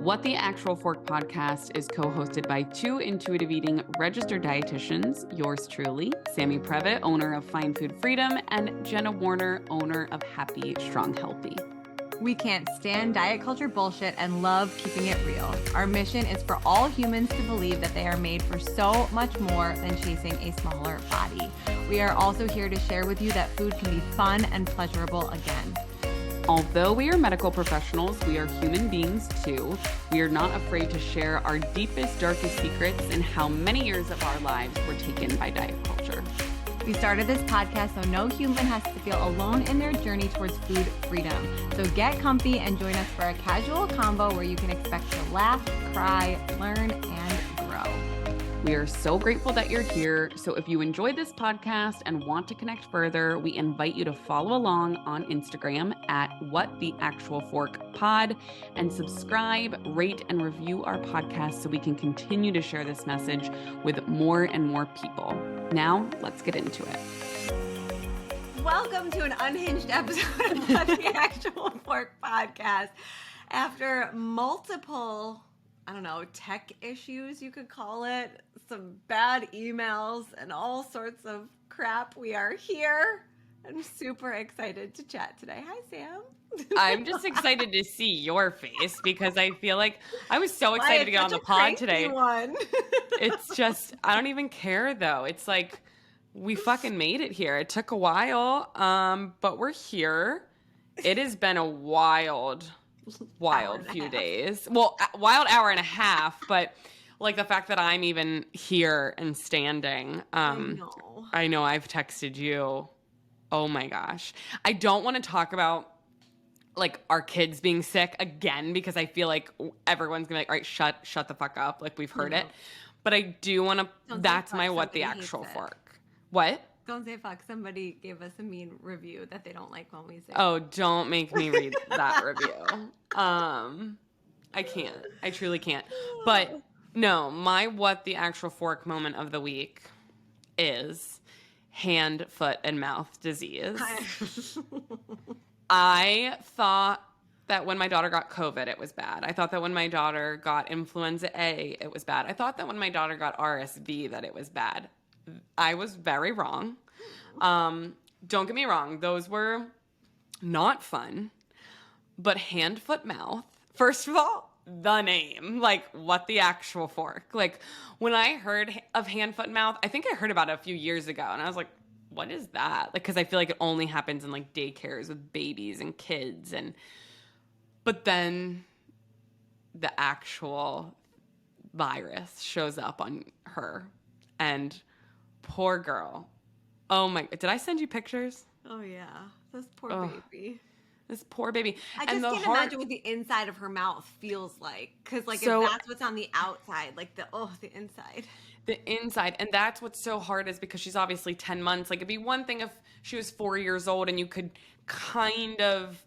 What the Actual Fork podcast is co-hosted by two intuitive eating registered dietitians, yours truly, Sammy Previtt, owner of Fine Food Freedom, and Jenna Warner, owner of Happy Strong Healthy. We can't stand diet culture bullshit and love keeping it real. Our mission is for all humans to believe that they are made for so much more than chasing a smaller body. We are also here to share with you that food can be fun and pleasurable again. Although we are medical professionals, we are human beings too. We are not afraid to share our deepest, darkest secrets and how many years of our lives were taken by diet culture. We started this podcast so no human has to feel alone in their journey towards food freedom. So get comfy and join us for a casual convo where you can expect to laugh, cry, learn, and grow. We are so grateful that you're here. So if you enjoyed this podcast and want to connect further, we invite you to follow along on Instagram at WhatTheActualForkPod and subscribe, rate, and review our podcast so we can continue to share this message with more and more people. Now, let's get into it. Welcome to an unhinged episode of the Actual Fork podcast. After multiple, tech issues, you could call it, some bad emails and all sorts of crap, we are here. I'm super excited to chat today. Hi, Sam. I'm just excited to see your face because I feel like I was so excited to get on the pod today. It's just, I don't even care though. It's like, we fucking made it here. It took a while, but we're here. It has been a wild few days. Well, wild hour and a half, but like the fact that I'm even here and standing. I know I've texted you. Oh my gosh. I don't want to talk about like our kids being sick again because I feel like everyone's gonna be like, all right, shut the fuck up. Like we've heard it. But I do want to, that's my What the Actual Fork. What? Don't say fuck. Somebody gave us a mean review that they don't like when we say. Oh, don't make me read that review. I can't. I truly can't. But no, my What the Actual Fork moment of the week is hand, foot, and mouth disease. I thought that when my daughter got COVID, it was bad. I thought that when my daughter got influenza A, it was bad. I thought that when my daughter got RSV, that it was bad. I was very wrong. Don't get me wrong. Those were not fun. But hand, foot, mouth. First of all, the name. Like, What the Actual Fork. Like, when I heard of hand, foot, and mouth, I think I heard about it a few years ago. And I was like, what is that? Like, because I feel like it only happens in, like, daycares with babies and kids. But then the actual virus shows up on her. And poor girl. Oh my, did I send you pictures? Oh yeah, this poor baby. This poor baby. I just can't imagine what the inside of her mouth feels like. Because if that's what's on the outside, like the inside. The inside. And that's what's so hard is because she's obviously 10 months. Like it'd be one thing if she was 4 years old and you could kind of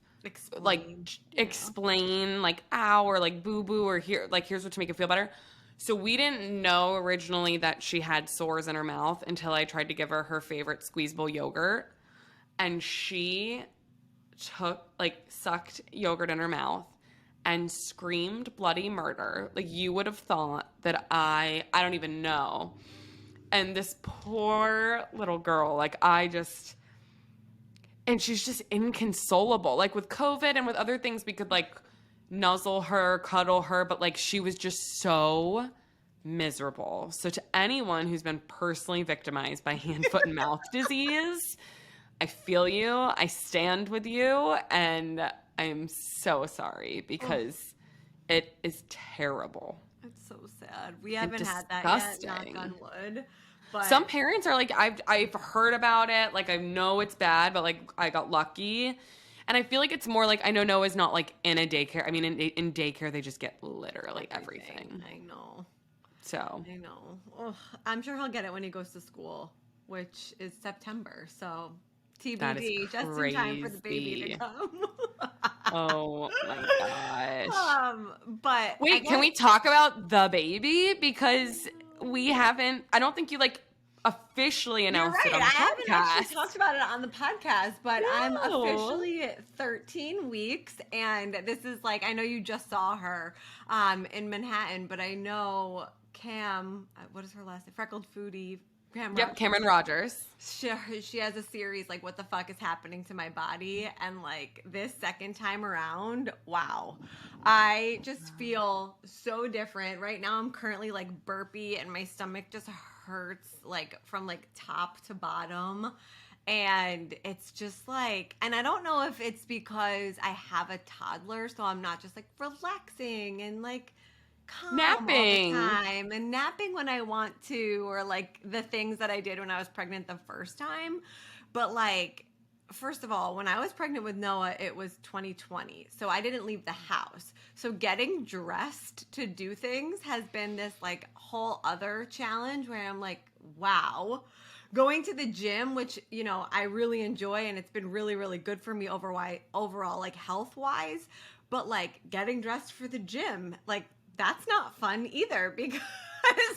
explain like ow or like boo boo or here, like here's what to make it feel better. So we didn't know originally that she had sores in her mouth until I tried to give her her favorite squeezable yogurt. And she sucked yogurt in her mouth and screamed bloody murder. Like you would have thought that I don't even know. And this poor little girl, and she's just inconsolable. Like with COVID and with other things, we could nuzzle her, cuddle her, but she was just so miserable. So to anyone who's been personally victimized by hand, foot, and mouth disease, I feel you. I stand with you, and I am so sorry because it is terrible. It's so sad. We haven't had that yet, knock on wood. But some parents are like, I've heard about it. Like I know it's bad, but I got lucky. And I feel like it's more I know Noah's not in a daycare. I mean, in daycare, they just get literally everything. I know. So. I know. Oh, I'm sure he'll get it when he goes to school, which is September. So TBD, just in time for the baby to come. Oh my gosh. But wait, can we talk about the baby? Because we haven't, I don't think you officially You're announced right. it on the I haven't actually podcast. talked about it on the podcast, but I'm No. officially 13 weeks. And this is like, I know you just saw her in Manhattan, but I know Cam, what is her last name? Freckled Foodie. Yep, Cameron Rogers. She has a series like what the fuck is happening to my body, and like this second time around, wow, I just feel so different right now. I'm currently like burpy and my stomach just hurts like from like top to bottom, and it's just like, and I don't know if it's because I have a toddler, so I'm not just like relaxing and like calm Napping. all the time and napping when I want to, or like the things that I did when I was pregnant the first time. But like, first of all, when I was pregnant with Noah, it was 2020. So I didn't leave the house. So getting dressed to do things has been this like whole other challenge where I'm like, wow. Going to the gym, which, you know, I really enjoy and it's been really, really good for me overall, like health wise. But like getting dressed for the gym, like that's not fun either because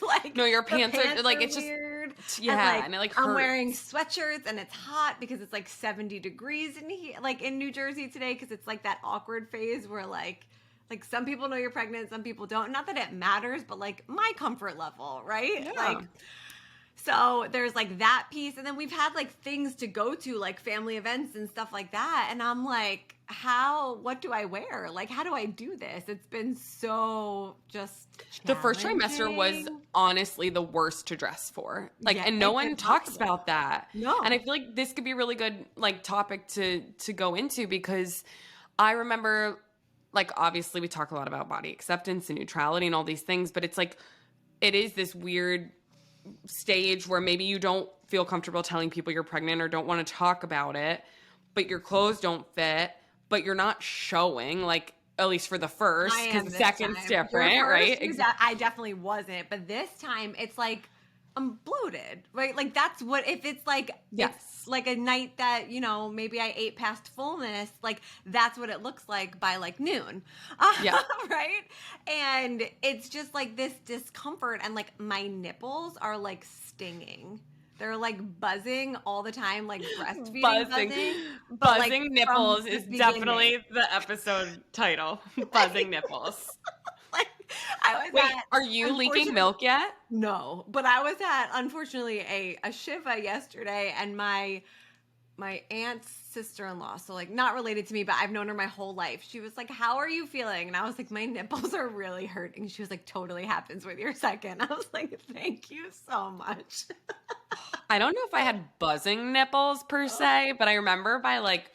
like No, your pants are like, it's weird. just, yeah, and it like hurts. I'm wearing sweatshirts and it's hot because it's like 70 degrees in here, like in New Jersey today, because it's like that awkward phase where like some people know you're pregnant, some people don't. Not that it matters, but like my comfort level, right? Yeah. Like, so there's like that piece, and then we've had like things to go to, like family events and stuff like that, and I'm like, what do I wear? Like, how do I do this? It's been so just the first trimester was challenging. honestly the worst to dress for. Like, Yeah, and no it's one talks impossible. about that. No. And I feel like this could be a really good like topic to go into, because I remember, like, obviously we talk a lot about body acceptance and neutrality and all these things, but it's like, it is this weird stage where maybe you don't feel comfortable telling people you're pregnant or don't want to talk about it, but your clothes don't fit, but you're not showing, like, at least for the first, because the second's different, Your right? first, I definitely wasn't, but this time it's like I'm bloated, right? Like that's what, if it's like, Yes. it's like a night that, you know, maybe I ate past fullness, like that's what it looks like by like noon. Yeah. Right? And it's just like this discomfort, and like my nipples are like stinging. They're like buzzing all the time, like breastfeeding buzzing. But, like, Buzzing from nipples the is beginning. definitely the episode title. Buzzing nipples. Like, I was Wait, at, are you leaking milk yet? No, but I was at, unfortunately, a shiva yesterday, and my aunt's sister-in-law, so like not related to me, but I've known her my whole life. She was like, "How are you feeling?" And I was like, "My nipples are really hurting." She was like, "Totally happens with your second." I was like, "Thank you so much." I don't know if I had buzzing nipples per se, but I remember by like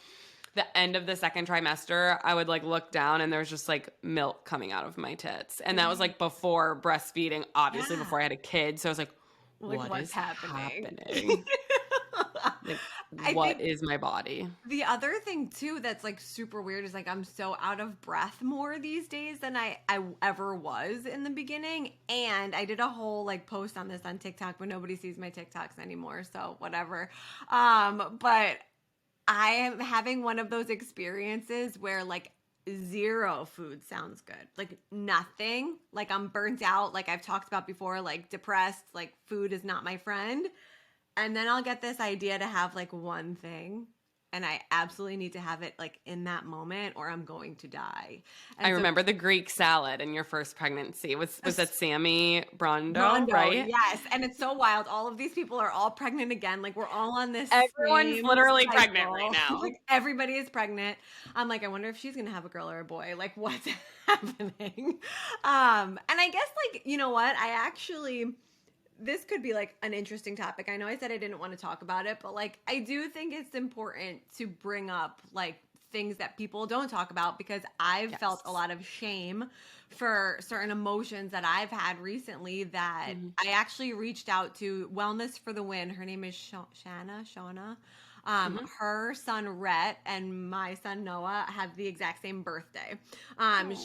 the end of the second trimester, I would like look down and there was just like milk coming out of my tits. And that was like before breastfeeding, obviously Yeah. before I had a kid. So I was like, Like, what what's is happening? Like, what is my body? The other thing too that's like super weird is like I'm so out of breath more these days than I ever was in the beginning. And I did a whole like post on this on TikTok, but nobody sees my TikToks anymore, so whatever. But I am having one of those experiences where like zero food sounds good. Like nothing. Like I'm burnt out, like I've talked about before, like depressed, like food is not my friend. And then I'll get this idea to have like one thing, and I absolutely need to have it like in that moment or I'm going to die. And I remember the Greek salad in your first pregnancy. Was that Sammy Brando, right? Yes. And it's so wild. All of these people are all pregnant again. Like we're all on this. Everyone's same literally cycle. pregnant right now. Like everybody is pregnant. I'm like, I wonder if she's going to have a girl or a boy. Like what's happening? And I guess like, you know what? This could be like an interesting topic. I know I said I didn't want to talk about it, but like I do think it's important to bring up like things that people don't talk about, because I've felt a lot of shame for certain emotions that I've had recently that I actually reached out to Wellness for the Win. Her name is Shauna. Her son Rhett and my son Noah have the exact same birthday.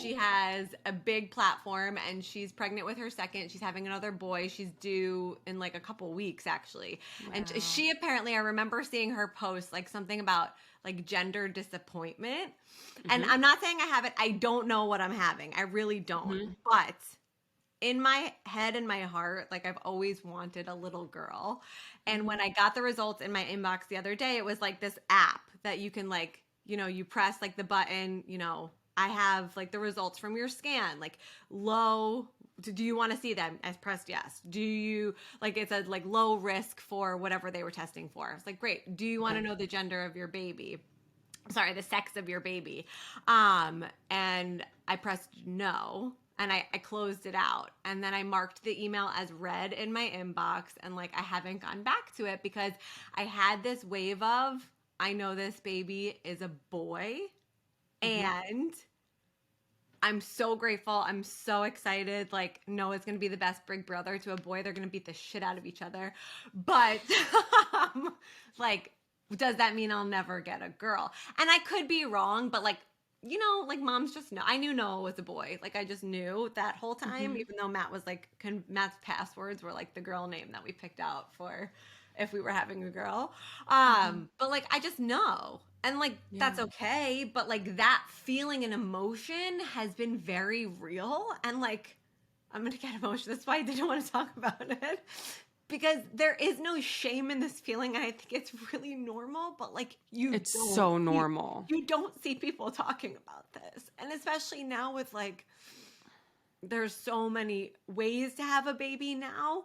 She has a big platform and she's pregnant with her second. She's having another boy. She's due in like a couple weeks actually. Wow. And she apparently, I remember seeing her post like something about like gender disappointment. And I'm not saying I have it. I don't know what I'm having. I really don't. But in my head and my heart, like I've always wanted a little girl. And when I got the results in my inbox the other day, it was like this app that you can like, you press like the button, I have like the results from your scan, like low. Do you want to see them? I pressed yes. Do you like it said like low risk for whatever they were testing for? It's like, great. Do you want to know the gender of your baby? Sorry, the sex of your baby. And I pressed no. And I closed it out. And then I marked the email as read in my inbox. And like, I haven't gone back to it because I had this wave of, I know this baby is a boy. And I'm so grateful. I'm so excited. Like, Noah's going to be the best big brother to a boy. They're going to beat the shit out of each other. But like, does that mean I'll never get a girl? And I could be wrong, but like, like moms just know. I knew Noah was a boy. Like I just knew that whole time, even though Matt was like, Matt's passwords were like the girl name that we picked out for if we were having a girl. But like, I just know. And like, that's okay. But like that feeling and emotion has been very real. And like, I'm going to get emotional. That's why I didn't want to talk about it. Because there is no shame in this feeling. And I think it's really normal, but like it's so normal. You don't see people talking about this. And especially now with like, there's so many ways to have a baby now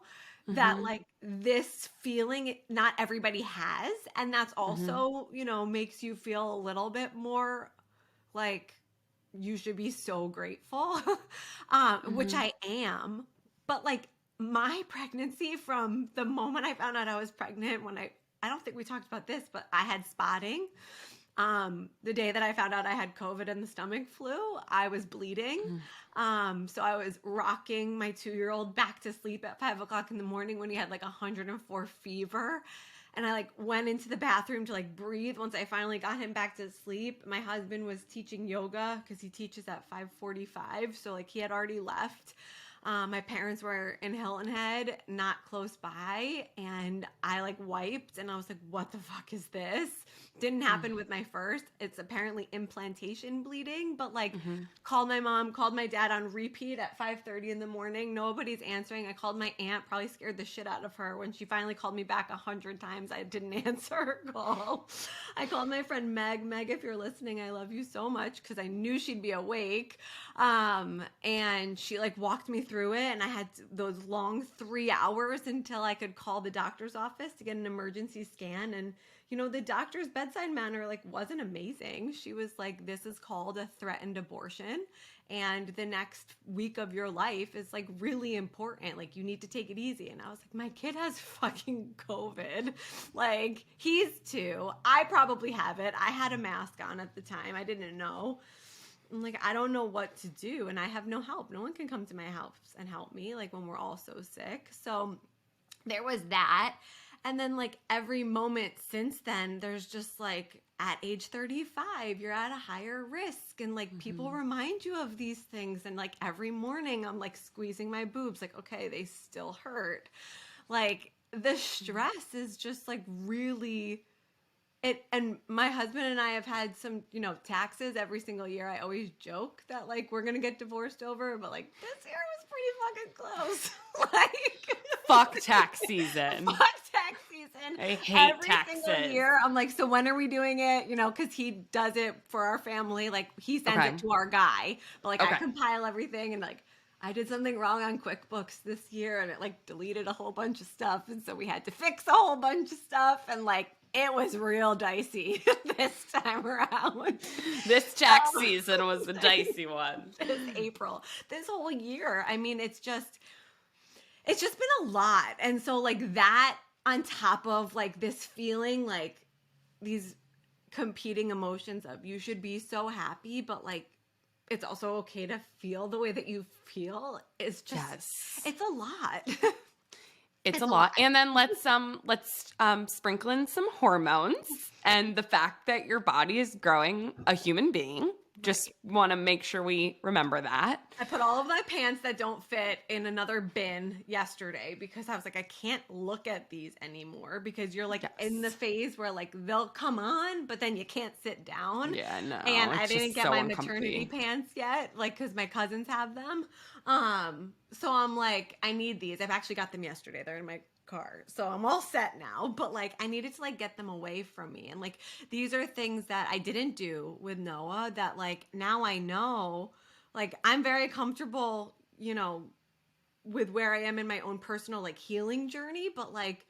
that like this feeling, not everybody has. And that's also, makes you feel a little bit more like you should be so grateful, which I am. But like, my pregnancy from the moment I found out I was pregnant I don't think we talked about this, but I had spotting. The day that I found out I had COVID and the stomach flu, I was bleeding. So I was rocking my 2-year-old back to sleep at 5:00 in the morning when he had like 104 fever. And I like went into the bathroom to like breathe once I finally got him back to sleep. My husband was teaching yoga because he teaches at 5:45. So like he had already left. My parents were in Hilton Head, not close by, and I like wiped and I was like, what the fuck is this? Didn't happen with my first. It's apparently implantation bleeding, but like called my mom, called my dad on repeat at 5:30 in the morning. Nobody's answering. I called my aunt, probably scared the shit out of her. When she finally called me back 100 times, I didn't answer her call. I called my friend Meg. Meg, if you're listening, I love you so much because I knew she'd be awake. And she like walked me through it, and I had those long 3 hours until I could call the doctor's office to get an emergency scan. And the doctor's bedside manner like wasn't amazing. She was like, this is called a threatened abortion, and the next week of your life is like really important. Like you need to take it easy. And I was like, my kid has fucking COVID. Like he's 2. I probably have it. I had a mask on at the time. I didn't know. I'm like, I don't know what to do, and I have no help. No one can come to my house and help me like when we're all so sick. So there was that. And then like every moment since then, there's just like at age 35, you're at a higher risk. And like people remind you of these things. And like every morning I'm like squeezing my boobs, like, okay, they still hurt. Like the stress is just like really it. And my husband and I have had some, taxes every single year. I always joke that like we're going to get divorced over, but like this year was pretty fucking close. Like fuck tax season. Fuck tax season. I hate every taxes. Single year, I'm like, so when are we doing it? Because he does it for our family. Like he sends it to our guy, but like I compile everything, and like I did something wrong on QuickBooks this year, and it like deleted a whole bunch of stuff, and so we had to fix a whole bunch of stuff, and like it was real dicey this time around. This tax season was the dicey one. This April, this whole year. I mean, it's just been a lot. And so like that on top of like this feeling, like these competing emotions of you should be so happy, but like it's also okay to feel the way that you feel. It's just, it's a lot. It's a lot. And then let's sprinkle in some hormones and the fact that your body is growing a human being. Just want to make sure we remember that. I put all of my pants that don't fit in another bin yesterday because I was like, I can't look at these anymore because you're like in the phase where like they'll come on, but then you can't sit down. Yeah, no. And I didn't get so my uncomfy. maternity pants yet, like because my cousins have them. So I'm like, I need these. I've actually got them yesterday. They're in my car, so I'm all set now, but like I needed to like get them away from me, and like these are things that I didn't do with Noah that like now I know, like I'm very comfortable, you know, with where I am in my own personal like healing journey, but like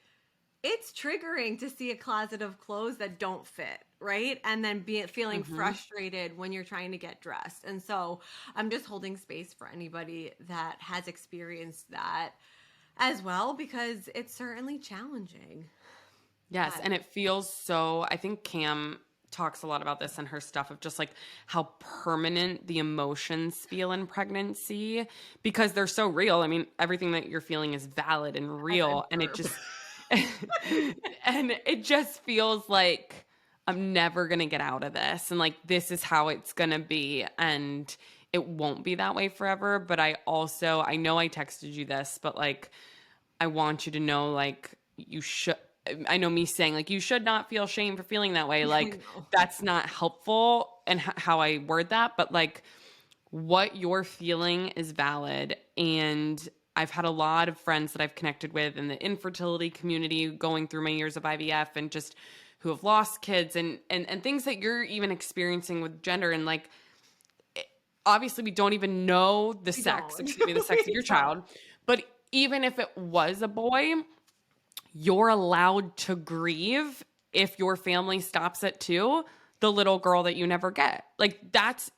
it's triggering to see a closet of clothes that don't fit, right? And then feeling frustrated when you're trying to get dressed. And so I'm just holding space for anybody that has experienced that as well, because it's certainly challenging. Yes, and it feels so, I think Cam talks a lot about this in her stuff of just like how permanent the emotions feel in pregnancy because they're so real. I mean, everything that you're feeling is valid and real, and it just and it just feels like I'm never going to get out of this, and like this is how it's going to be, and it won't be that way forever. But I know I texted you this, but like, I want you to know, like, I know me saying like, you should not feel shame for feeling that way. Like that's not helpful and how I word that, but like what you're feeling is valid. And I've had a lot of friends that I've connected with in the infertility community going through my years of IVF and just who have lost kids and things that you're even experiencing with gender. And like, obviously we don't even know the sex of your child, but even if it was a boy, you're allowed to grieve if your family stops at 2, the little girl that you never get. Like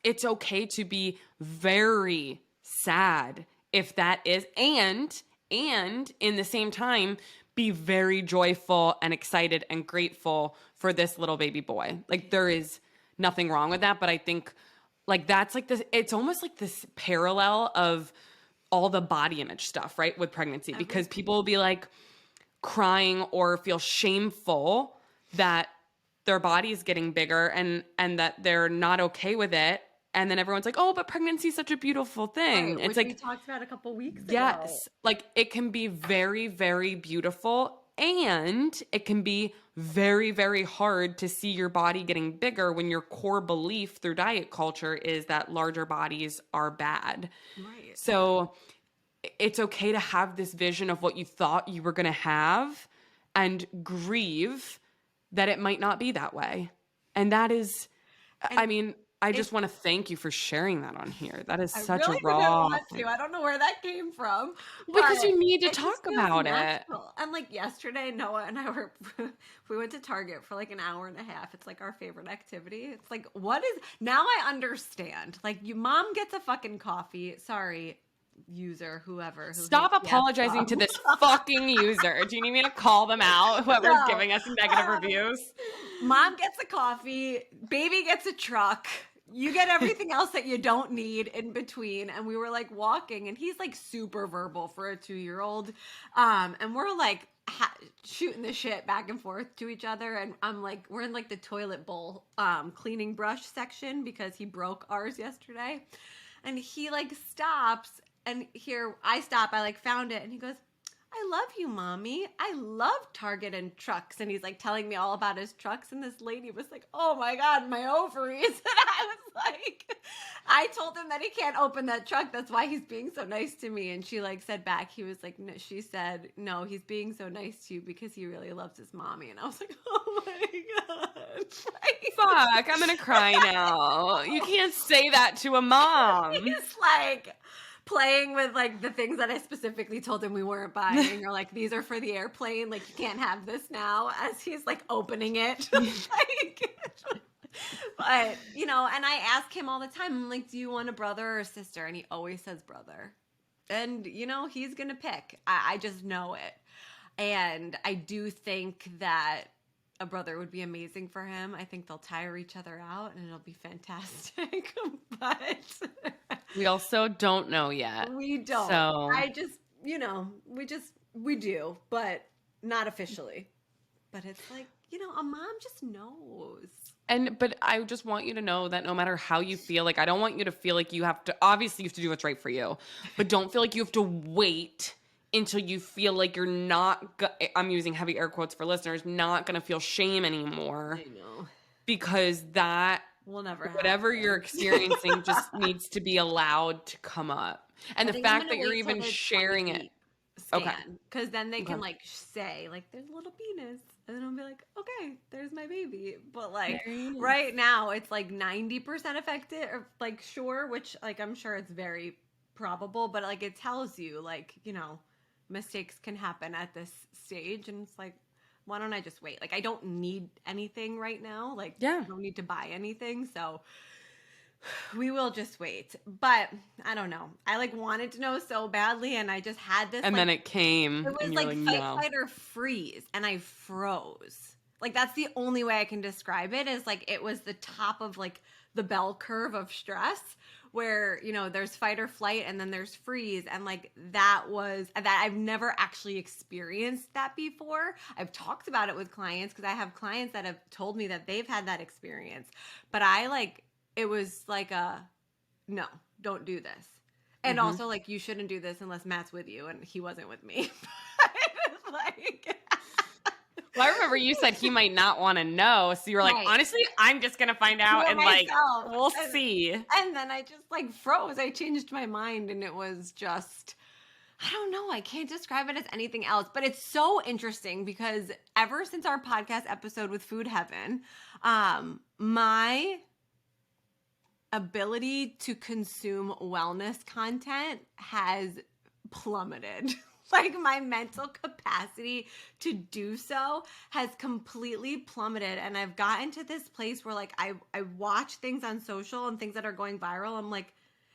it's okay to be very sad if that is, and in the same time, be very joyful and excited and grateful for this little baby boy. Like there is nothing wrong with that, but I think like that's like this, it's almost like this parallel of all the body image stuff, right? With pregnancy, because people will be like crying or feel shameful that their body is getting bigger and that they're not okay with it. And then everyone's like, oh, but pregnancy is such a beautiful thing. Right, it's which like, we talked about a couple weeks ago. Yes. Like it can be very, very beautiful. And it can be very, very hard to see your body getting bigger when your core belief through diet culture is that larger bodies are bad. Right. So it's okay to have this vision of what you thought you were going to have and grieve that it might not be that way. And that is, I mean, I just want to thank you for sharing that on here. That is such a raw. I don't know where that came from. Because you need to talk about it. And like yesterday, Noah and I we went to Target for like an hour and a half. It's like our favorite activity. It's like, now I understand. Like mom gets a fucking coffee. Sorry, user, whoever. Stop apologizing to this fucking user. Do you need me to call them out? Whoever's giving us negative reviews. Mom gets a coffee. Baby gets a truck. You get everything else that you don't need in between. And we were like walking, and he's like super verbal for a 2-year-old. And we're like shooting the shit back and forth to each other. And I'm like, we're in like the toilet bowl cleaning brush section because he broke ours yesterday. And he like stops. And here I stop, I like found it, and he goes, I love you, mommy. I love Target and trucks. And he's like telling me all about his trucks. And this lady was like, oh my God, my ovaries. And I was like, I told him that he can't open that truck. That's why he's being so nice to me. And she like said back, he was like, no, she said, no, he's being so nice to you because he really loves his mommy. And I was like, oh my God. Fuck, I'm going to cry now. You can't say that to a mom. He's like playing with like the things that I specifically told him we weren't buying, or like these are for the airplane, like you can't have this now, as he's like opening it. Like, but you know, and I ask him all the time, I'm like, do you want a brother or a sister? And he always says brother. And you know, he's gonna pick. I just know it. And I do think that a brother would be amazing for him. I think they'll tire each other out and it'll be fantastic. But we also don't know yet. We don't. So I just, you know, we do, but not officially. But it's like, you know, a mom just knows. But I just want you to know that no matter how you feel, like, I don't want you to feel like you have to, obviously you have to do what's right for you, but don't feel like you have to wait until you feel like you're not, I'm using heavy air quotes for listeners, not going to feel shame anymore. I know. Because that, We'll never whatever happen. you're experiencing just needs to be allowed to come up. And I the think I'm fact gonna that you're wait till even the sharing it. 20-week Okay. scan, because then they Okay. can like say like there's a little penis, and then I'll be like, okay, there's my baby. But like There it is. right now, it's like 90% effective, or like sure, which like I'm sure it's very probable, but like it tells you like mistakes can happen at this stage, and it's like, why don't I just wait? Like I don't need anything right now. Like Yeah. I don't need to buy anything, so we will just wait. But I don't know. I like wanted to know so badly, and I just had this. And like, then it came, it was and you're like like, fight, no. flight, or freeze, and I froze. Like that's the only way I can describe it. Is like it was the top of like the bell curve of stress, where there's fight or flight, and then there's freeze, and like that I've never actually experienced that before. I've talked about it with clients because I have clients that have told me that they've had that experience, but it was like no, don't do this. And also like you shouldn't do this unless Matt's with you, and he wasn't with me. Like Well, I remember you said he might not want to know. So you were like, Right. honestly, I'm just going to find out For and like, myself. we'll see. And then I just like froze. I changed my mind, and it was just, I don't know. I can't describe it as anything else, but it's so interesting because ever since our podcast episode with Food Heaven, my ability to consume wellness content has plummeted. Like my mental capacity to do so has completely plummeted, and I've gotten to this place where like I watch things on social and things that are going viral. I'm like,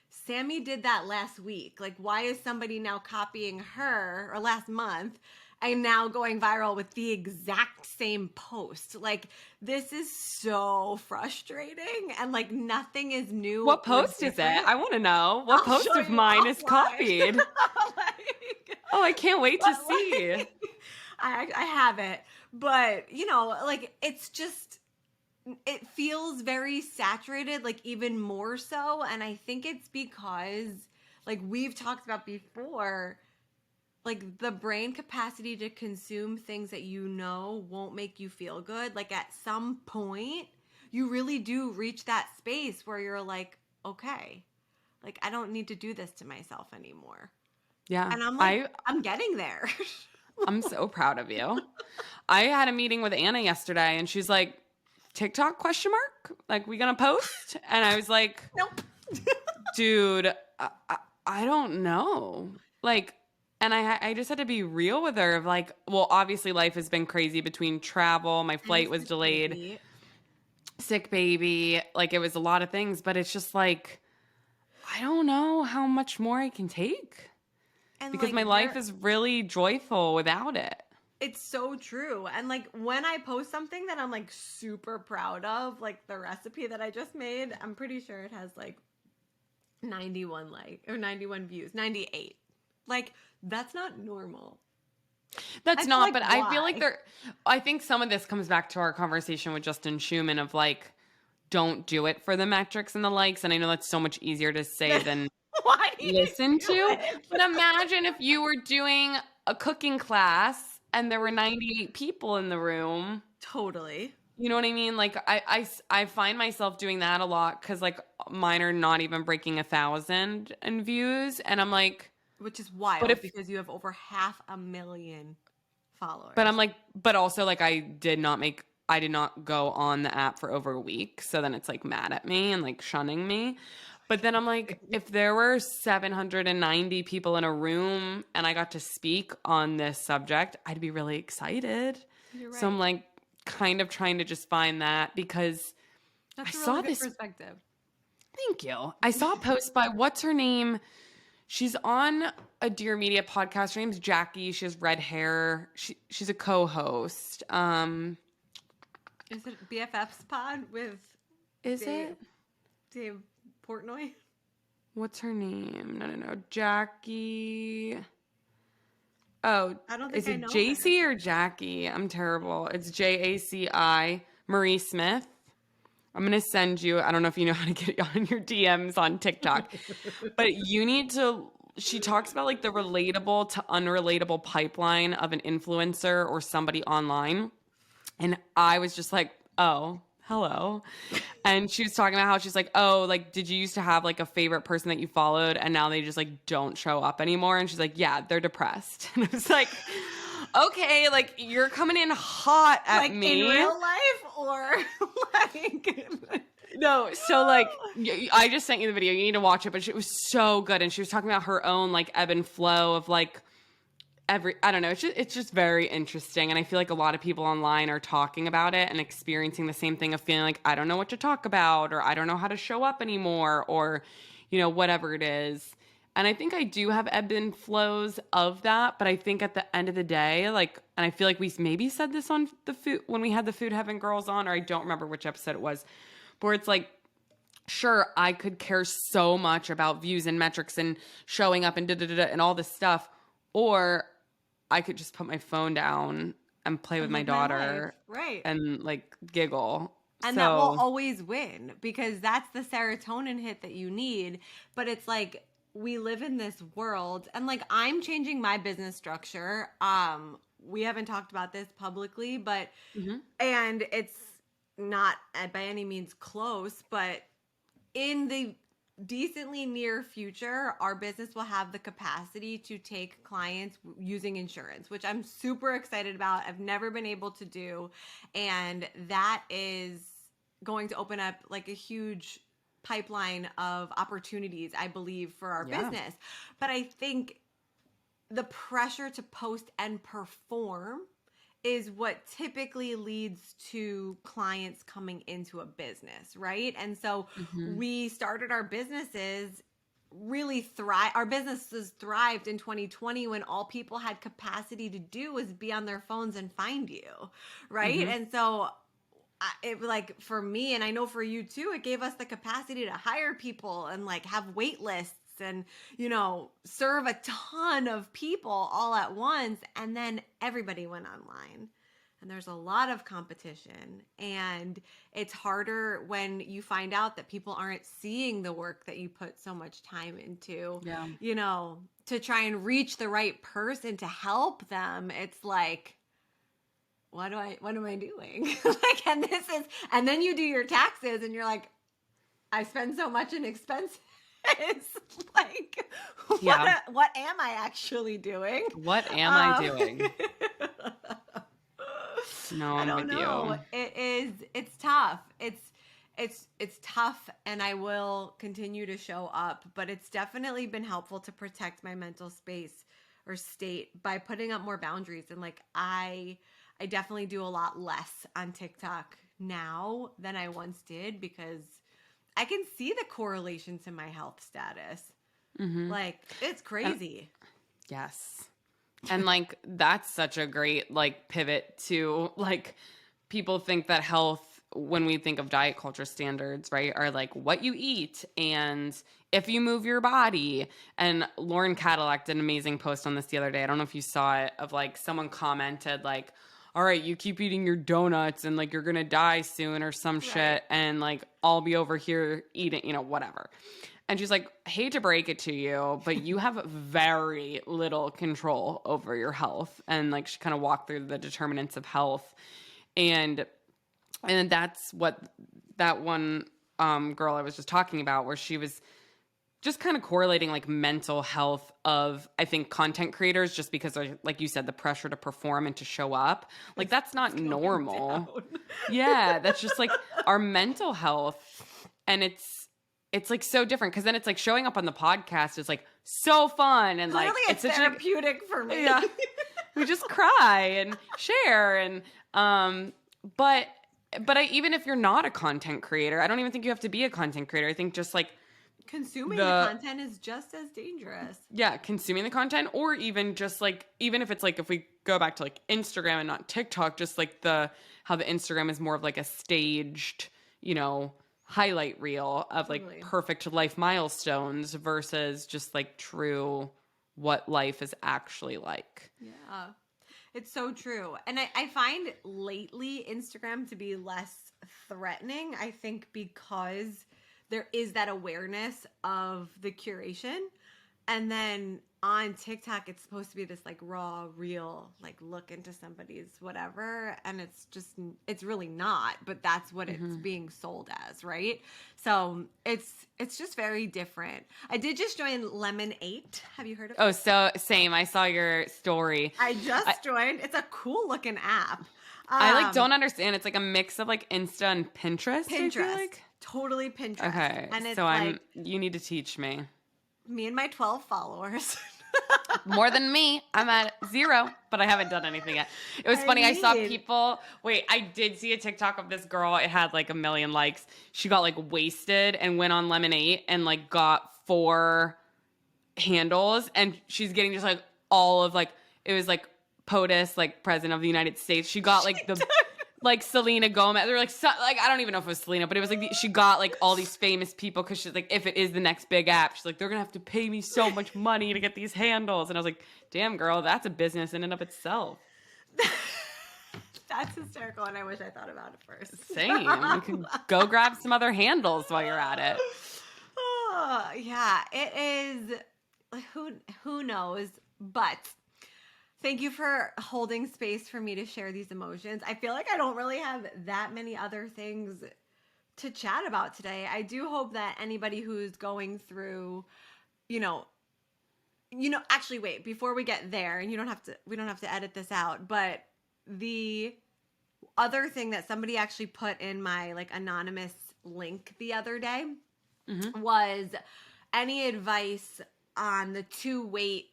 Sammy did that last week. Like, why is somebody now copying her, or last month, and now going viral with the exact same post? Like, this is so frustrating, and like nothing is new. What or post is different. it? I want to know. What I'll post show of you mine is offline. copied? Like, Oh, I can't wait to but, see. like, I have it, but like it's just, it feels very saturated, like even more so. And I think it's because, like we've talked about before, like the brain capacity to consume things that won't make you feel good, like at some point you really do reach that space where you're like, okay, like I don't need to do this to myself anymore. Yeah. And I'm like, I'm getting there. I'm so proud of you. I had a meeting with Anna yesterday, and she's like, TikTok question mark? Like, we gonna post? And I was like, Nope. dude, I don't know. Like, and I just had to be real with her of like, well, obviously life has been crazy between travel. My flight was delayed. Sick baby. Like, it was a lot of things, but it's just like, I don't know how much more I can take. And because like, my life is really joyful without it. It's so true. And like when I post something that I'm like super proud of, like the recipe that I just made, I'm pretty sure it has like 91 or 91 views, 98. Like that's not normal. That's not, like, but why? I feel like I think some of this comes back to our conversation with Justin Schumann of like, don't do it for the metrics and the likes. And I know that's so much easier to say than Why do you listen do to. it? But imagine if you were doing a cooking class and there were 98 people in the room. Totally. You know what I mean? Like I find myself doing that a lot because like mine are not even breaking 1,000 in views, and I'm like, which is wild because you have over 500,000 followers. But I'm like, but also like I did not go on the app for over a week, so then it's like mad at me and like shunning me. But then I'm like, if there were 790 people in a room and I got to speak on this subject, I'd be really excited. You're right. So I'm like kind of trying to just find that because that's I a saw really good this perspective. Thank you. I saw a post by what's her name? She's on a Dear Media podcast. Her name's Jackie. She has red hair. She's a co-host. Is it BFF's pod with Dave Portnoy? What's her name? No. Jackie. Oh, I don't think is I it know JC or Jackie? I'm terrible. It's JACI. Marie Smith. I'm going to send you, I don't know if you know how to get on your DMs on TikTok, but you need to, she talks about like the relatable to unrelatable pipeline of an influencer or somebody online. And I was just like, oh, hello. And she was talking about how she's like, oh, like, did you used to have like a favorite person that you followed and now they just like don't show up anymore? And she's like, yeah, they're depressed. And I was like, okay, like you're coming in hot at like me. in real life or like No, so like I just sent you the video. You need to watch it, but it was so good. And she was talking about her own like ebb and flow of like I don't know. It's just very interesting. And I feel like a lot of people online are talking about it and experiencing the same thing of feeling like I don't know what to talk about or I don't know how to show up anymore or, you know, whatever it is. And I think I do have ebb and flows of that, but I think at the end of the day, like, and I feel like we maybe said this on the food when we had the Food Heaven girls on, or I don't remember which episode it was, where it's like, sure, I could care so much about views and metrics and showing up and and all this stuff, or I could just put my phone down and play with my daughter, right? And like giggle. And that will always win because that's the serotonin hit that you need. But it's like we live in this world, and like I'm changing my business structure. We haven't talked about this publicly, but and it's not by any means close, but in the decently near future, our business will have the capacity to take clients using insurance, which I'm super excited about. I've never been able to do. And that is going to open up like a huge pipeline of opportunities, I believe, for our business. But I think the pressure to post and perform is what typically leads to clients coming into a business, right? And so we started our businesses really our businesses thrived in 2020 when all people had capacity to do was be on their phones and find you, right? And so it like for me, and I know for you too, it gave us the capacity to hire people and like have wait lists and, you know, serve a ton of people all at once. And then everybody went online. And there's a lot of competition. And it's harder when you find out that people aren't seeing the work that you put so much time into, you know, to try and reach the right person to help them. It's like, what am I doing? Like, and then you do your taxes and you're like, I spend so much in expenses. It's like, what am I actually doing? What am I doing? No, I don't know. It's tough. It's tough, and I will continue to show up, but it's definitely been helpful to protect my mental space or state by putting up more boundaries. And like, I definitely do a lot less on TikTok now than I once did because I can see the correlation to my health status. Like, it's crazy. Yes. And like, that's such a great like pivot to like, people think that health, when we think of diet culture standards, right, are like what you eat and if you move your body. And Lauren Cadillac did an amazing post on this the other day. I don't know if you saw it, of like someone commented like, all right, you keep eating your donuts and like you're going to die soon or some shit. And like, I'll be over here eating, you know, whatever. And she's like, hate to break it to you, but you have very little control over your health. And like, she kind of walked through the determinants of health. And that's what that one girl I was just talking about, where she was just kind of correlating like mental health of, I think, content creators, just because like you said, the pressure to perform and to show up, like that's not normal. Yeah. That's just like our mental health. And it's like so different. Cause then it's like showing up on the podcast is like so fun. And clearly like, it's therapeutic for me. Yeah. We just cry and share. And, but even if you're not a content creator, I don't even think you have to be a content creator. I think just like, consuming the content is just as dangerous. Yeah, consuming the content, or even just like, even if it's like, if we go back to like Instagram and not TikTok, just like how the Instagram is more of like a staged, you know, highlight reel of like perfect life milestones versus just like true what life is actually like. Yeah. It's so true. And I find lately Instagram to be less threatening, I think, because there is that awareness of the curation. And then on TikTok, it's supposed to be this like raw, real, like look into somebody's whatever. And it's really not, but that's what it's being sold as, right? So it's just very different. I did just join Lemon 8. Have you heard of it? Oh, so same. I saw your story. I just joined. It's a cool looking app. I like don't understand. It's like a mix of like Insta and Pinterest. I feel like. Totally Pinterest. Okay, And it's so you need to teach me. Me and my 12 followers. More than me. I'm at 0, but I haven't done anything yet. It was funny. I saw people. Wait, I did see a TikTok of this girl. It had like 1 million likes. She got like wasted and went on Lemonade and like got 4 handles. And she's getting just like all of like, it was like POTUS, like President of the United States. She got like like Selena Gomez. They were like, I don't even know if it was Selena, but it was like she got like all these famous people because she's like, if it is the next big app, she's like, they're gonna have to pay me so much money to get these handles. And I was like, damn, girl, that's a business in and of itself. That's hysterical, and I wish I thought about it first. Same. You can go grab some other handles while you're at it. Oh, yeah, it is. Who knows? But thank you for holding space for me to share these emotions. I feel like I don't really have that many other things to chat about today. I do hope that anybody who's going through, actually wait, before we get there, and we don't have to edit this out, but the other thing that somebody actually put in my like anonymous link the other day was any advice on the 2-week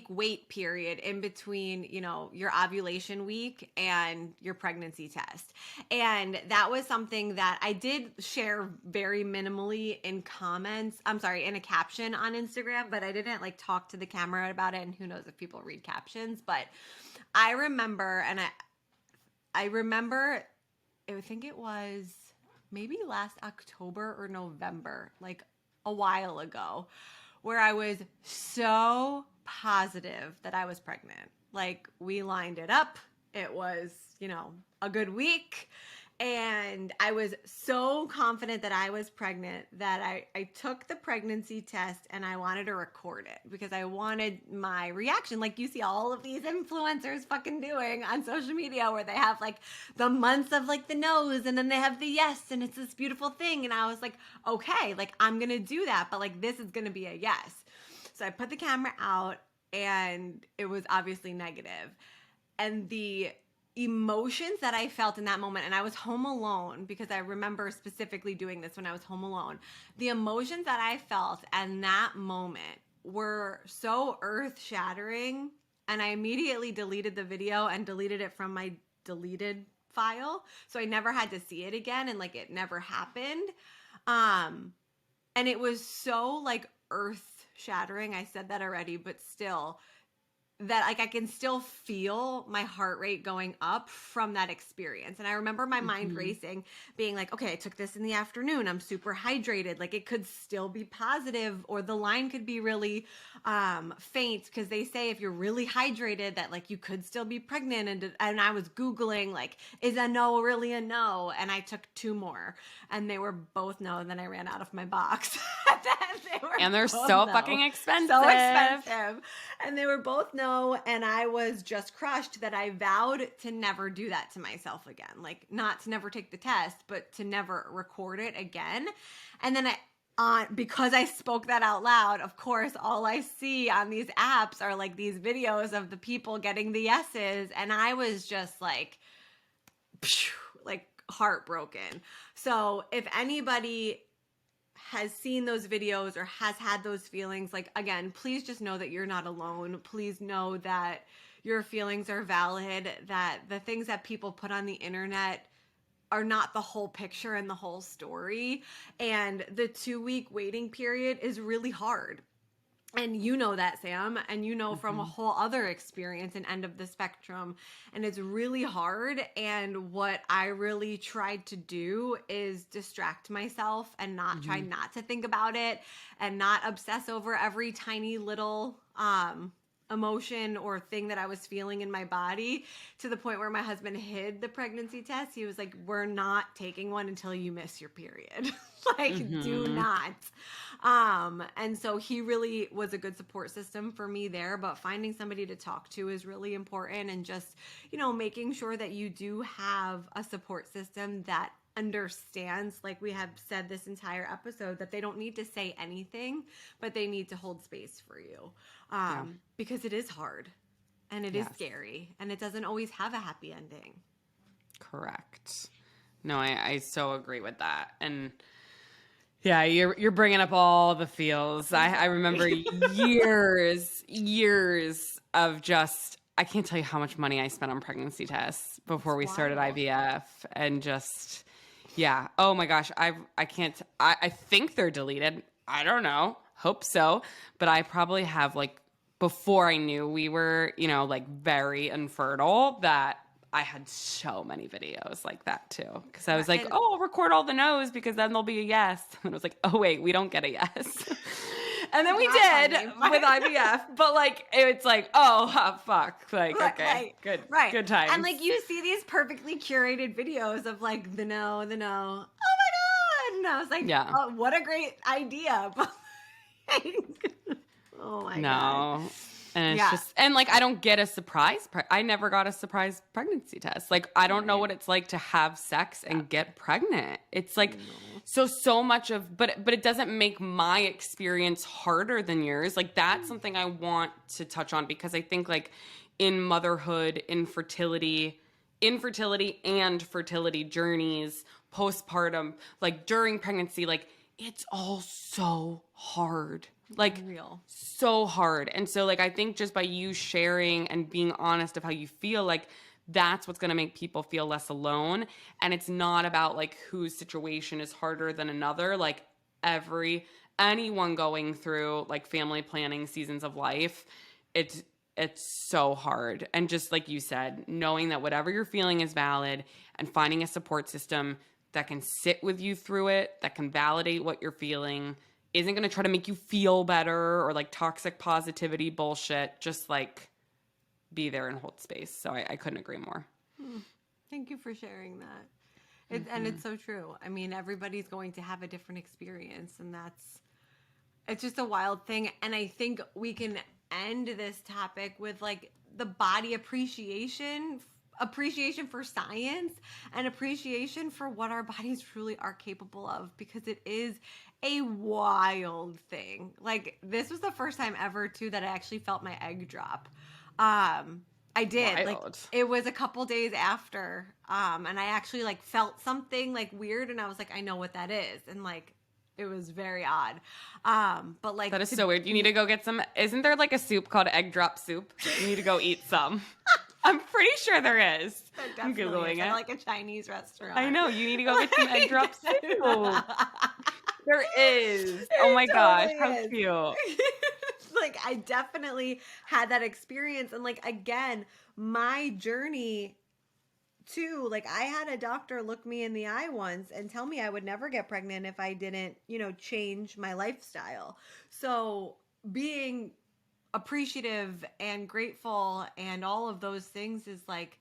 wait period in between, your ovulation week and your pregnancy test. And that was something that I did share very minimally in in a caption on Instagram, but I didn't like talk to the camera about it. And who knows if people read captions, but I remember, I think it was maybe last October or November, like a while ago, where I was so positive that I was pregnant. Like, we lined it up. It was, a good week. And I was so confident that I was pregnant that I took the pregnancy test and I wanted to record it because I wanted my reaction. Like you see all of these influencers fucking doing on social media where they have like the months of like the nose and then they have the yes and it's this beautiful thing. And I was like, okay, like I'm going to do that. But like this is going to be a yes. So I put the camera out and it was obviously negative. And the emotions that I felt in that moment, and I was home alone because I remember specifically doing this when I was home alone. The emotions that I felt in that moment were so earth-shattering, and I immediately deleted the video and deleted it from my deleted file, so I never had to see it again, and like it never happened. And it was so like earth-shattering. I said that already, but still, that like I can still feel my heart rate going up from that experience. And I remember my mind racing, being like, okay, I took this in the afternoon. I'm super hydrated. Like it could still be positive, or the line could be really faint, because they say if you're really hydrated that like you could still be pregnant. And I was Googling like, is a no really a no? And I took 2 more and they were both no. And then I ran out of my box. And they're so fucking expensive. So expensive. And they were both no. And I was just crushed that I vowed to never do that to myself again. Like not to never take the test, but to never record it again. And then because I spoke that out loud, of course, all I see on these apps are like these videos of the people getting the yeses. And I was just like heartbroken. So if anybody has seen those videos or has had those feelings, like, again, please just know that you're not alone. Please know that your feelings are valid, that the things that people put on the internet are not the whole picture and the whole story. And the 2-week waiting period is really hard. And you know that, Sam, and you know from a whole other experience and end of the spectrum. And it's really hard. And what I really tried to do is distract myself and not try not to think about it and not obsess over every tiny little emotion or thing that I was feeling in my body, to the point where my husband hid the pregnancy test. He was like, we're not taking one until you miss your period. Like, do not. And so he really was a good support system for me there, but finding somebody to talk to is really important. And just, making sure that you do have a support system that understands, like we have said this entire episode, that they don't need to say anything, but they need to hold space for you. Because it is hard and it is scary and it doesn't always have a happy ending. Correct. No, I so agree with that. And yeah, you're bringing up all the feels. I remember years of just, I can't tell you how much money I spent on pregnancy tests before we started IVF, and just, yeah. Oh my gosh. I think they're deleted. I don't know. Hope so. But I probably have, like, before I knew we were, like, very infertile, that I had so many videos like that too. Because I was like, I'll record all the no's because then there'll be a yes. And I was like, oh wait, we don't get a yes. And then we did with IVF, but like, it's like, fuck. Like, okay, good. Right. Good times. And like, you see these perfectly curated videos of like the no. Oh my God. And I was like, oh, what a great idea. Oh my God. No. And it's just, and like, I don't get a surprise. I never got a surprise pregnancy test. Like, I don't know what it's like to have sex and get pregnant. It's like, so much of, but it doesn't make my experience harder than yours. Like, that's something I want to touch on, because I think, like, in motherhood, infertility and fertility journeys, postpartum, like during pregnancy, like, it's all so hard. Like, so hard. And so, like, I think just by you sharing and being honest of how you feel, like, that's what's going to make people feel less alone. And it's not about, like, whose situation is harder than another. Like, anyone going through, like, family planning seasons of life, it's so hard. And just like you said, knowing that whatever you're feeling is valid, and finding a support system that can sit with you through it, that can validate what you're feeling, isn't going to try to make you feel better or like toxic positivity bullshit. Just like, be there and hold space. So I couldn't agree more. Thank you for sharing that. And it's so true. I mean, everybody's going to have a different experience, and it's just a wild thing. And I think we can end this topic with like the body appreciation for science, and appreciation for what our bodies truly are capable of, because it is a wild thing. Like, this was the first time ever too that I actually felt my egg drop. I did. Wild. Like, it was a couple days after, and I actually like felt something like weird, and I was like, I know what that is. And like, it was very odd. But like, that is so weird. You need to go get some. Isn't there like a soup called egg drop soup? You need to go eat some. I'm pretty sure there is. I'm Googling it. Like a Chinese restaurant. I know. You need to go get some egg drop soup. There is. Oh my gosh. How cute. Like, I definitely had that experience. And like, again, my journey too, like, I had a doctor look me in the eye once and tell me I would never get pregnant if I didn't, change my lifestyle. So being appreciative and grateful and all of those things is like,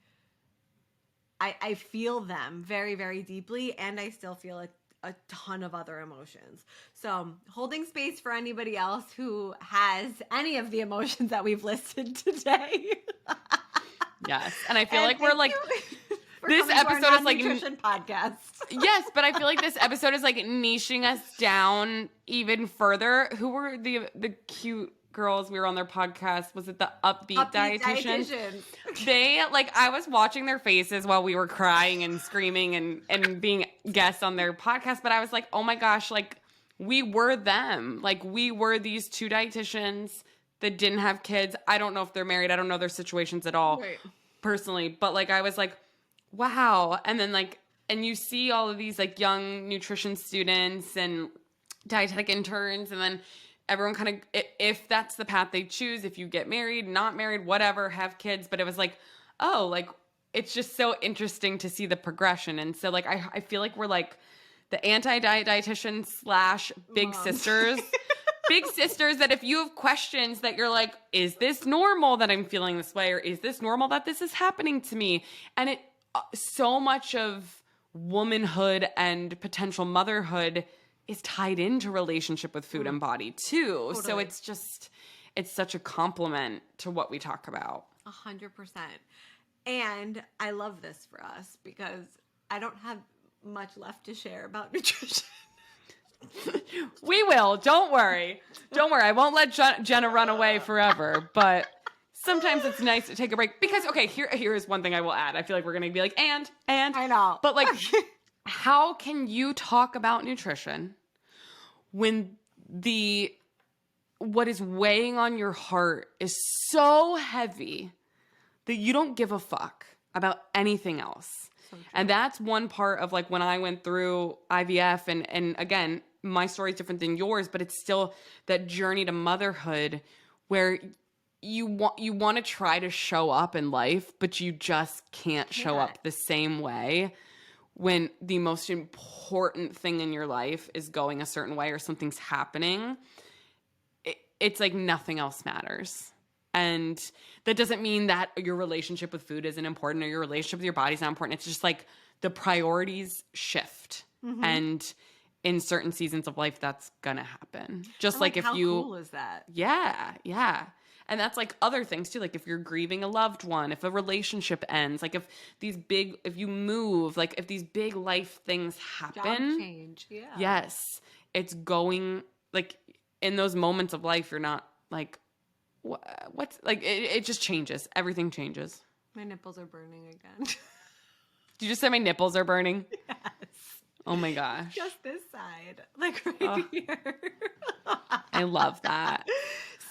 I feel them very, very deeply, and I still feel a ton of other emotions. So holding space for anybody else who has any of the emotions that we've listed today. Yes. And I feel like we're like, this episode is like nutrition podcast. Yes, but I feel like this episode is like niching us down even further. Who were the cute girls we were on their podcast? Was it the upbeat dietitians? They, like, I was watching their faces while we were crying and screaming and being guests on their podcast, but I was like, oh my gosh, like, we were them. Like, we were these two dietitians that didn't have kids. I don't know if they're married. I don't know their situations at all personally, but like, I was like, wow. And then like, and you see all of these like young nutrition students and dietetic interns, and then everyone kind of, if that's the path they choose, if you get married, not married, whatever, have kids. But it was like, oh, like, it's just so interesting to see the progression. And so like, I feel like we're like the anti-diet dietitian / big sisters big sisters that if you have questions that you're like, is this normal that I'm feeling this way? Or is this normal that this is happening to me? And it so much of womanhood and potential motherhood is tied into relationship with food and body too. Totally. So it's such a compliment to what we talk about. 100%. And I love this for us because I don't have much left to share about nutrition. We will. Don't worry. I won't let Jenna run away forever, but sometimes it's nice to take a break because, okay, here is one thing I will add. I feel like we're going to be like, and. I know. But like, how can you talk about nutrition when what is weighing on your heart is so heavy that you don't give a fuck about anything else? So and that's one part of like when I went through IVF and again, my story is different than yours, but it's still that journey to motherhood where you want to try to show up in life, but you just can't show up the same way when the most important thing in your life is going a certain way or something's happening. It's like nothing else matters. And that doesn't mean that your relationship with food isn't important or your relationship with your body is not important. It's just like the priorities shift. Mm-hmm. And in certain seasons of life, that's going to happen. Just like if how you... cool is that? Yeah. And that's like other things too. Like if you're grieving a loved one, if a relationship ends, like if you move, like if these big life things happen. Job change, yeah. Yes. It's going, like in those moments of life, you're not like, what's like, it just changes. Everything changes. My nipples are burning again. Did you just say my nipples are burning? Yes. Oh my gosh. Just this side. Like right here. I love that.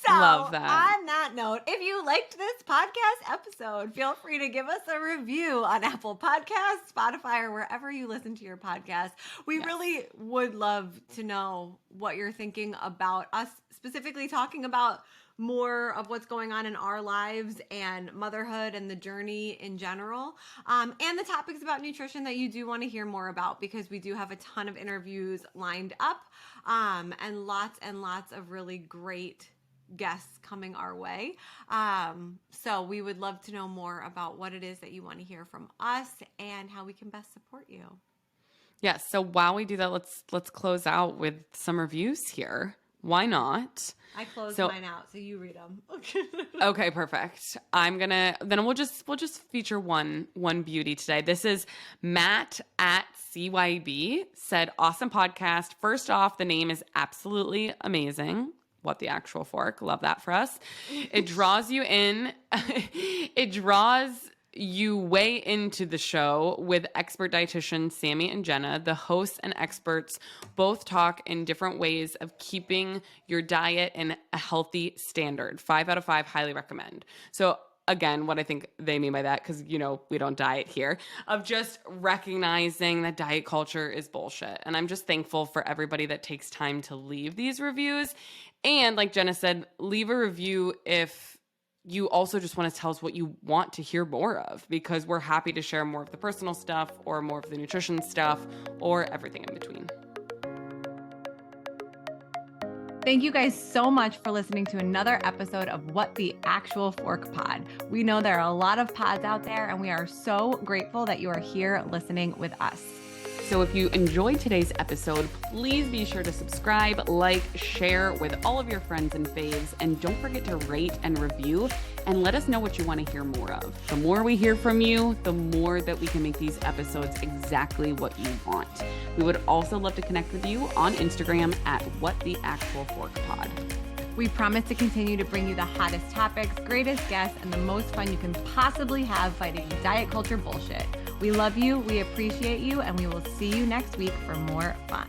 So, love that. On that note, if you liked this podcast episode, feel free to give us a review on Apple Podcasts, Spotify, or wherever you listen to your podcast. We really would love to know what you're thinking about us, specifically talking about more of what's going on in our lives and motherhood and the journey in general, and the topics about nutrition that you do want to hear more about, because we do have a ton of interviews lined up, and lots of really great guests coming our way. So we would love to know more about what it is that you want to hear from us and how we can best support you. Yes. So while we do that, let's close out with some reviews here. Why not? I closed mine out, so you read them. Okay, perfect. We'll just feature one beauty today. This is Matt at CYB said, awesome podcast. First off, the name is absolutely amazing. What the actual fork. Love that for us. It draws you in. It draws you way into the show with expert dietitians Sammy and Jenna. The hosts and experts both talk in different ways of keeping your diet in a healthy standard. 5 out of 5, highly recommend. So again, what I think they mean by that, because, we don't diet here, of just recognizing that diet culture is bullshit. And I'm just thankful for everybody that takes time to leave these reviews. And like Jenna said, leave a review if you also just want to tell us what you want to hear more of, because we're happy to share more of the personal stuff or more of the nutrition stuff or everything in between. Thank you guys so much for listening to another episode of What the Actual Fork Pod. We know there are a lot of pods out there, and we are so grateful that you are here listening with us. So if you enjoyed today's episode, please be sure to subscribe, like, share with all of your friends and faves, and don't forget to rate and review and let us know what you want to hear more of. The more we hear from you, the more that we can make these episodes exactly what you want. We would also love to connect with you on Instagram at WhatTheActualForkPod. We promise to continue to bring you the hottest topics, greatest guests, and the most fun you can possibly have fighting diet culture bullshit. We love you, we appreciate you, and we will see you next week for more fun.